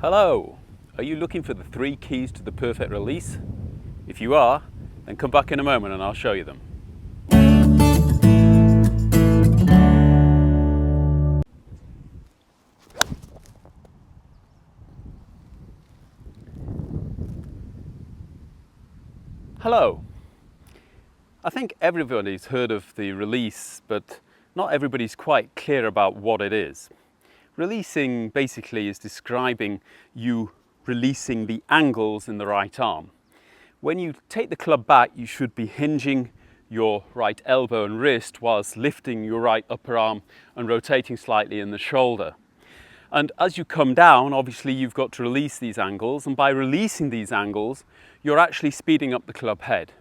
Hello! Are you looking for the 3 keys to the perfect release? If you are, then come back in a moment and I'll show you them. Hello! I think everybody's heard of the release, but not everybody's quite clear about what it is. Releasing basically is describing you releasing the angles in the right arm. When you take the club back, you should be hinging your right elbow and wrist whilst lifting your right upper arm and rotating slightly in the shoulder. And as you come down, obviously you've got to release these angles, and by releasing these angles, you're actually speeding up the club head.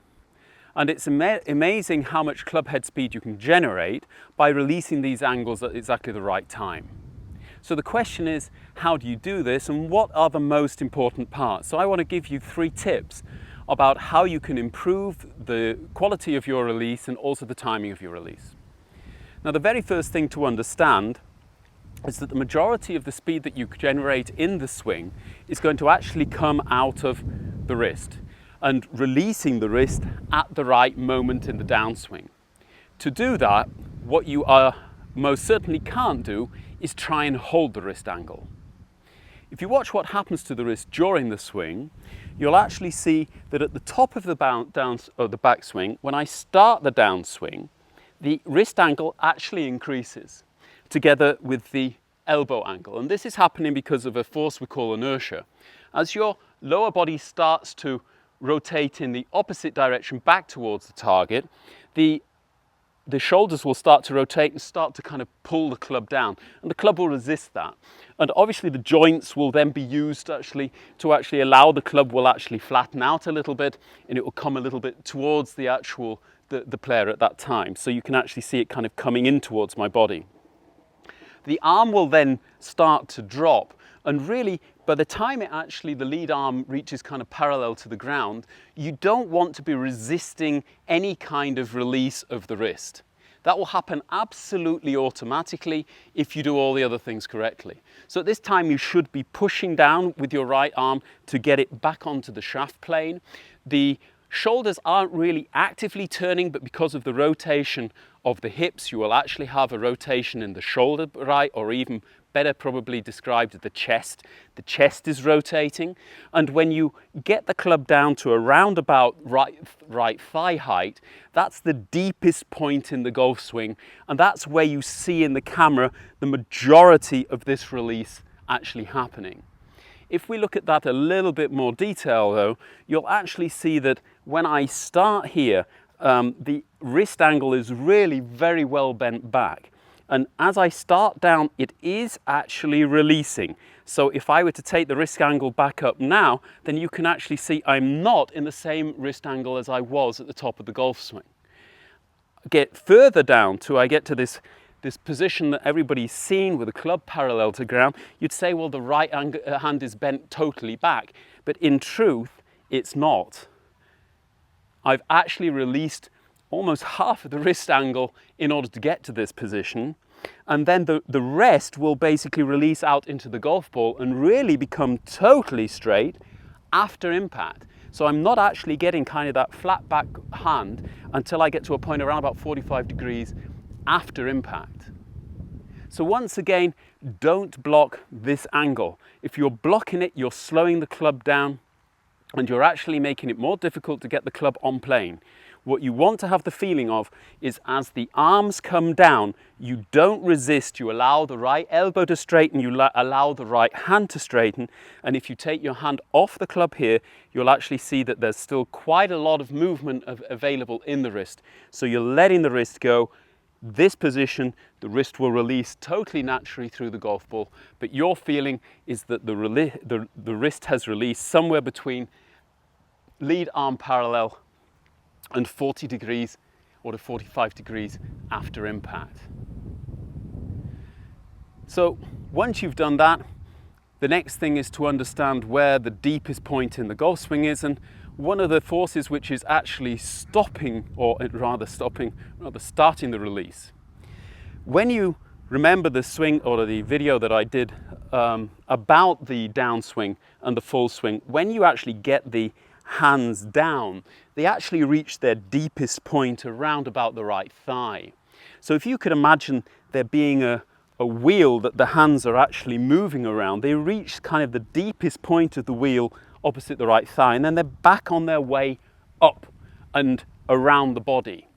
And it's amazing how much club head speed you can generate by releasing these angles at exactly the right time. So the question is, how do you do this and what are the most important parts? So I want to give you 3 tips about how you can improve the quality of your release and also the timing of your release. Now, the very first thing to understand is that the majority of the speed that you generate in the swing is going to actually come out of the wrist and releasing the wrist at the right moment in the downswing. To do that, what you most certainly can't do is try and hold the wrist angle. If you watch what happens to the wrist during the swing, you'll actually see that at the top of the backswing, when I start the downswing, the wrist angle actually increases together with the elbow angle. And this is happening because of a force we call inertia. As your lower body starts to rotate in the opposite direction back towards the target, the shoulders will start to rotate and start to kind of pull the club down, and the club will resist that. And obviously the joints will then be used to actually allow the club will actually flatten out a little bit, and it will come a little bit towards the player at that time. So you can actually see it kind of coming in towards my body. The arm will then start to drop, and really by the time the lead arm reaches kind of parallel to the ground, you don't want to be resisting any kind of release of the wrist. That will happen absolutely automatically if you do all the other things correctly. So at this time you should be pushing down with your right arm to get it back onto the shaft plane. The shoulders aren't really actively turning, but because of the rotation of the hips, you will actually have a rotation in the shoulder, right, or even better probably described as the chest. The chest is rotating, and when you get the club down to around about right thigh height, that's the deepest point in the golf swing, and that's where you see in the camera the majority of this release actually happening. If we look at that a little bit more detail though, you'll actually see that when I start here, the wrist angle is really very well bent back. And as I start down, it is actually releasing. So if I were to take the wrist angle back up now, then you can actually see I'm not in the same wrist angle as I was at the top of the golf swing. Get further down till I get to this position that everybody's seen with the club parallel to ground, you'd say, well, the right hand is bent totally back. But in truth, it's not. I've actually released almost half of the wrist angle in order to get to this position. And then the rest will basically release out into the golf ball and really become totally straight after impact. So I'm not actually getting kind of that flat back hand until I get to a point around about 45 degrees after impact. So once again, don't block this angle. If you're blocking it, you're slowing the club down and you're actually making it more difficult to get the club on plane. What you want to have the feeling of is as the arms come down, you don't resist, you allow the right elbow to straighten, you allow the right hand to straighten, and if you take your hand off the club here, you'll actually see that there's still quite a lot of movement available in the wrist. So you're letting the wrist go. This position, the wrist will release totally naturally through the golf ball, but your feeling is that the wrist has released somewhere between lead arm parallel and 40 degrees or to 45 degrees after impact. So once you've done that, the next thing is to understand where the deepest point in the golf swing is, and one of the forces which is actually starting the release. When you remember the swing or the video that I did about the downswing and the full swing, when you actually get the hands down, they actually reach their deepest point around about the right thigh. So if you could imagine there being a wheel that the hands are actually moving around, they reach kind of the deepest point of the wheel opposite the right thigh, and then they're back on their way up and around the body.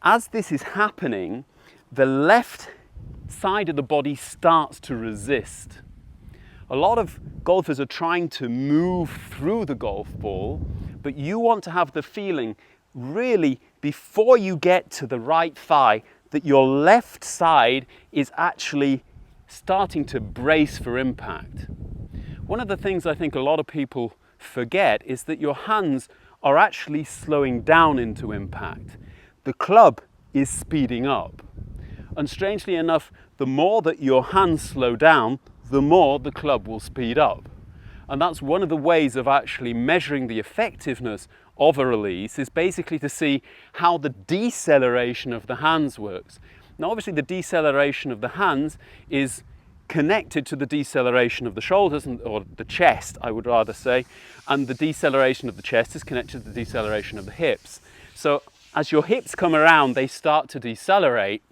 As this is happening, the left side of the body starts to resist. A lot of golfers are trying to move through the golf ball, but you want to have the feeling really before you get to the right thigh that your left side is actually starting to brace for impact. One of the things I think a lot of people forget is that your hands are actually slowing down into impact. The club is speeding up. And strangely enough, the more that your hands slow down, the more the club will speed up. And that's one of the ways of actually measuring the effectiveness of a release, is basically to see how the deceleration of the hands works. Now obviously the deceleration of the hands is connected to the deceleration of the shoulders, or the chest I would rather say, and the deceleration of the chest is connected to the deceleration of the hips. So as your hips come around, they start to decelerate,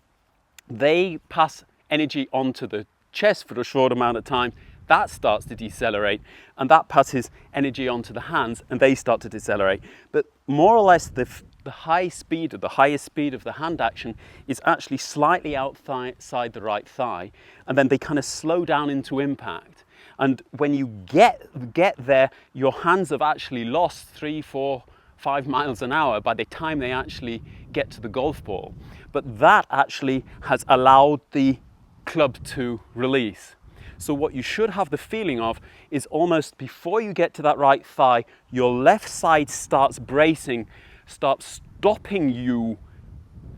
they pass energy onto the chest for a short amount of time, that starts to decelerate, and that passes energy onto the hands and they start to decelerate. But more or less the high speed, or the highest speed of the hand action is actually slightly outside the right thigh, and then they kind of slow down into impact. And when you get there, your hands have actually lost 3, 4, 5 miles an hour by the time they actually get to the golf ball. But that actually has allowed the club to release. So what you should have the feeling of is almost before you get to that right thigh, your left side starts bracing, starts stopping you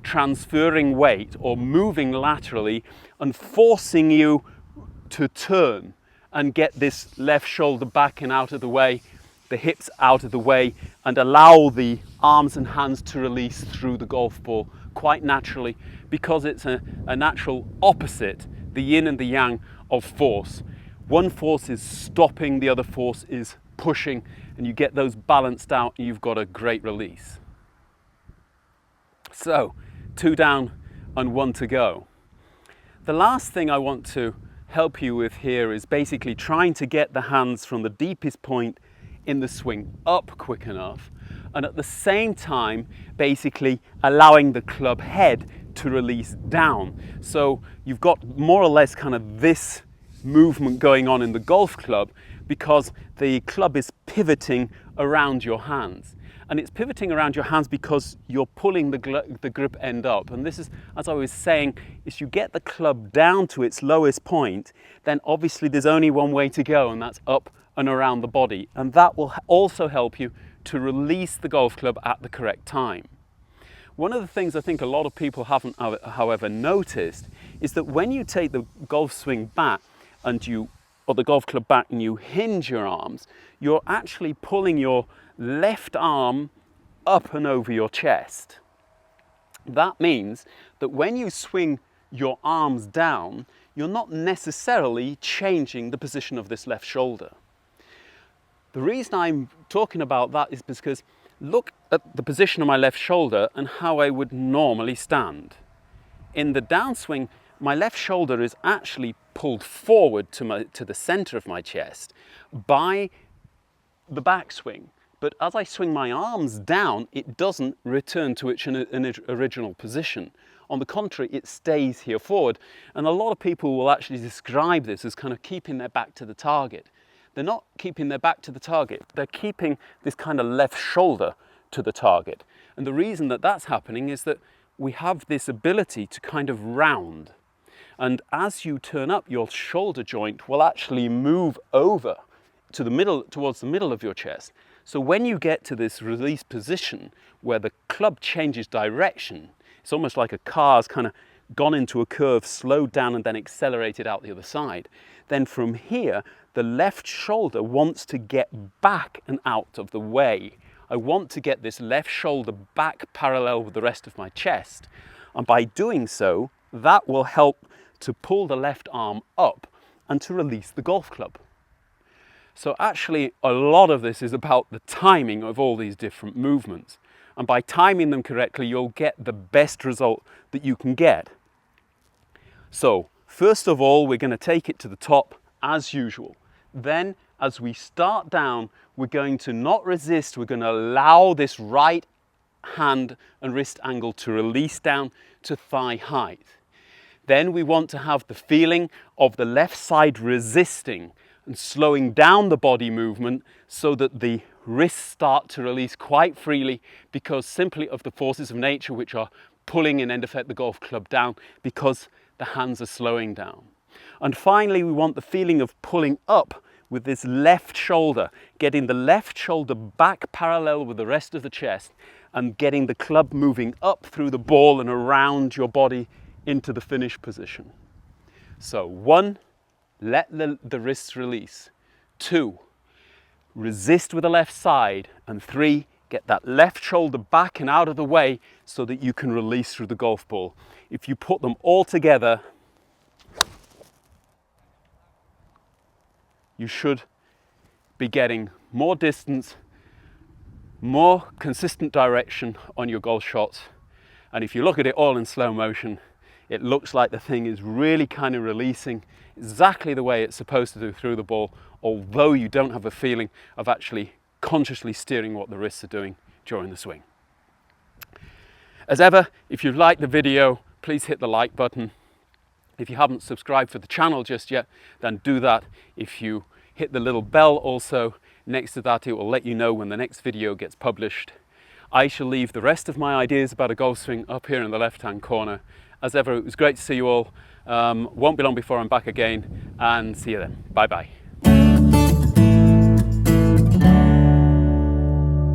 transferring weight or moving laterally and forcing you to turn and get this left shoulder back and out of the way, the hips out of the way, and allow the arms and hands to release through the golf ball quite naturally, because it's a natural opposite, the yin and the yang of force. One force is stopping, the other force is pushing, and you get those balanced out and you've got a great release. So 2 down and 1 to go. The last thing I want to help you with here is basically trying to get the hands from the deepest point in the swing up quick enough, and at the same time basically allowing the club head to release down. So you've got more or less kind of this movement going on in the golf club, because the club is pivoting around your hands. And it's pivoting around your hands because you're pulling the grip end up. And this is, as I was saying, is you get the club down to its lowest point, then obviously there's only one way to go, and that's up and around the body. And that will also help you to release the golf club at the correct time. One of the things I think a lot of people haven't, however, noticed is that when you take the golf swing back or the golf club back and you hinge your arms, you're actually pulling your left arm up and over your chest. That means that when you swing your arms down, you're not necessarily changing the position of this left shoulder. The reason I'm talking about that is because look at the position of my left shoulder and how I would normally stand. In the downswing, my left shoulder is actually pulled forward to the center of my chest by the backswing. But as I swing my arms down, it doesn't return to its original position. On the contrary, it stays here forward. And a lot of people will actually describe this as kind of keeping their back to the target. They're not keeping their back to the target, they're keeping this kind of left shoulder to the target. And the reason that that's happening is that we have this ability to kind of round. And as you turn up, your shoulder joint will actually move over to the middle, towards the middle of your chest. So when you get to this release position where the club changes direction, it's almost like a car's kind of gone into a curve, slowed down and then accelerated out the other side. Then from here, the left shoulder wants to get back and out of the way. I want to get this left shoulder back parallel with the rest of my chest. And by doing so, that will help to pull the left arm up and to release the golf club. So actually a lot of this is about the timing of all these different movements. And by timing them correctly, you'll get the best result that you can get. So first of all, we're going to take it to the top as usual. Then as we start down, we're going to not resist, we're going to allow this right hand and wrist angle to release down to thigh height. Then we want to have the feeling of the left side resisting and slowing down the body movement so that the wrists start to release quite freely because simply of the forces of nature which are pulling in end effect the golf club down because the hands are slowing down. And finally, we want the feeling of pulling up with this left shoulder, getting the left shoulder back parallel with the rest of the chest and getting the club moving up through the ball and around your body into the finish position. So 1, let the wrists release. 2, resist with the left side. And 3, get that left shoulder back and out of the way so that you can release through the golf ball. If you put them all together, you should be getting more distance, more consistent direction on your golf shots. And if you look at it all in slow motion, it looks like the thing is really kind of releasing exactly the way it's supposed to do through the ball, although you don't have a feeling of actually consciously steering what the wrists are doing during the swing. As ever, if you've liked the video, please hit the like button. If you haven't subscribed for the channel just yet, then do that. If you hit the little bell also next to that, it will let you know when the next video gets published. I shall leave the rest of my ideas about a golf swing up here in the left-hand corner. As ever, it was great to see you all. Won't be long before I'm back again, and see you then. Bye-bye.